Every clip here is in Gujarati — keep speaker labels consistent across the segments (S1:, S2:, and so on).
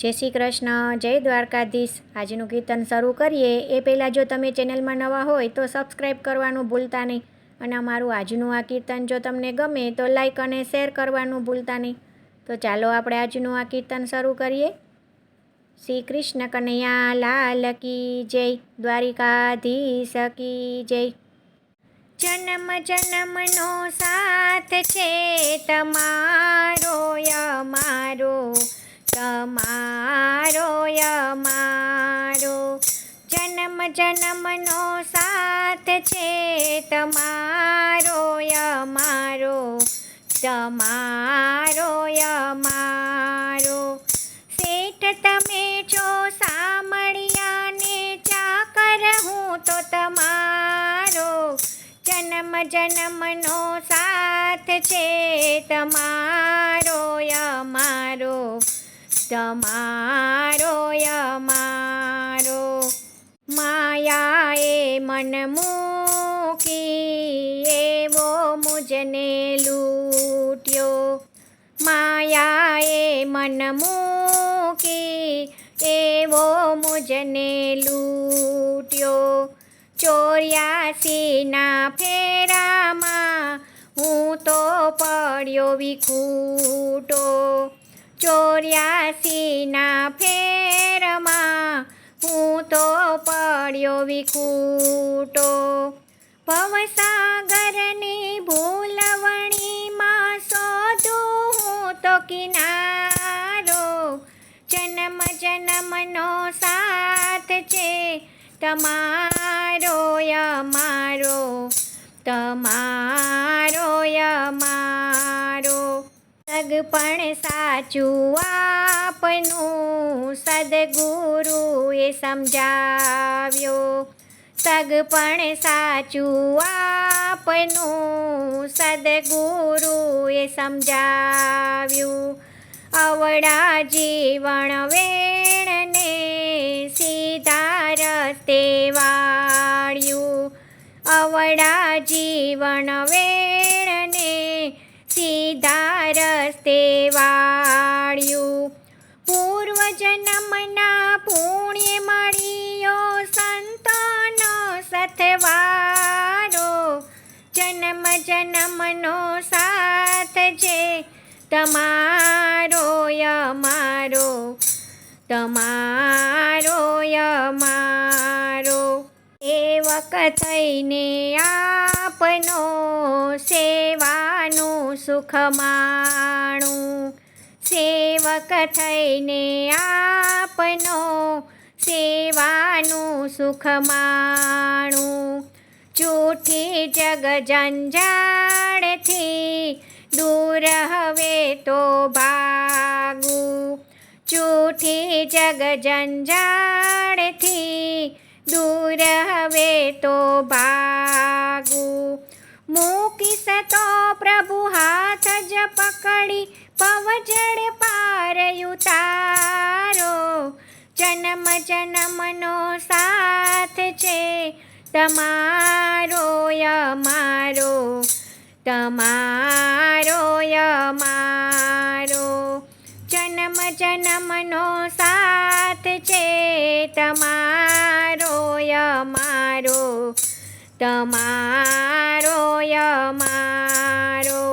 S1: જય શ્રી કૃષ્ણ, જય દ્વારકાધીશ। આજનું કીર્તન શરૂ કરીએ એ પહેલાં જો તમે ચેનલમાં નવા હોય તો સબસ્ક્રાઈબ કરવાનું ભૂલતા નહીં અને અમારું આજનું આ કીર્તન જો તમને ગમે તો લાઈક અને શેર કરવાનું ભૂલતા નહીં। તો ચાલો આપણે આજનું આ કીર્તન શરૂ કરીએ। શ્રી કૃષ્ણ કનૈયા લાલ કી જય, દ્વારિકાધીશ કી જય। જન્મ જન્મનો સાથ છે તમારો અમારો, તમારો અમારો। જન્મ જન્મનો સાથ છે તમારો અમારો, તમારો અમારો। શેઠ તમે છો સામળિયાને ચાકર હું તો તમારો, જન્મ જન્મનો સાથ છે તમારો અમારો, તમારો અમારો। માયાએ મન મૂકી એવો મુજને લૂટ્યો, માયાએ મન મૂકી એવો મુજને લૂટ્યો। 84ના ફેરામાં હું તો પડ્યો વિખૂટો, 84ના ફેરમાં હું તો પડ્યો વિખૂટો। ભવસાગરની ભૂલવણીમાં શોધું હું તો કિનારો, જન્મ જન્મનો સાથ છે તમારો અમારો, તમારો અમારો। સગપણ સાચું આપનું સદગુરુએ સમજાવ્યો, સગપણ સાચું આપનું સદગુરુએ સમજાવ્યું। અવળા જીવન વેણને સીધા રસ્તે વાળ્યું, અવળા જીવન વેણને સીધા રસ્તે વાળ્યું। પૂર્વજન્મના પુણ્ય મળ્યો સંતોનો સથવારો, જન્મ જન્મનો સાથ છે તમારો અમારો, તમારો અમારો। સેવક થઈને આપનો સેવાનું સુખ માણું, સેવક થઈને આપનો સેવાનું સુખ માણું। જૂઠી જગ જંજાળથી દૂર હવે તો ભાગું, જૂઠી જગ જંજાળથી દૂર હવે તો ભાગું। મૂકીશ તો પ્રભુ હાથ જ પકડી પવજળ પાર ઉતારો, જન્મ જન્મનો સાથ છે તમારો અમારો, તમારો અમારો। જન્મ જન્મનો સાથ છે તમારો અમારો, તમારો અમારો।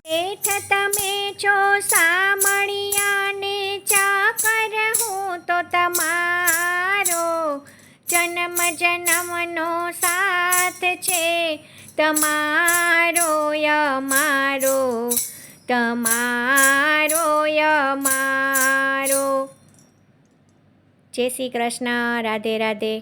S1: શેઠ તમે છો સામળિયાને ચાકર હું તો તમારો, જન્મ જન્મનો સાથ છે તમારો અમારો, તમારો અમારો। જય શ્રી કૃષ્ણ, રાધે રાધે।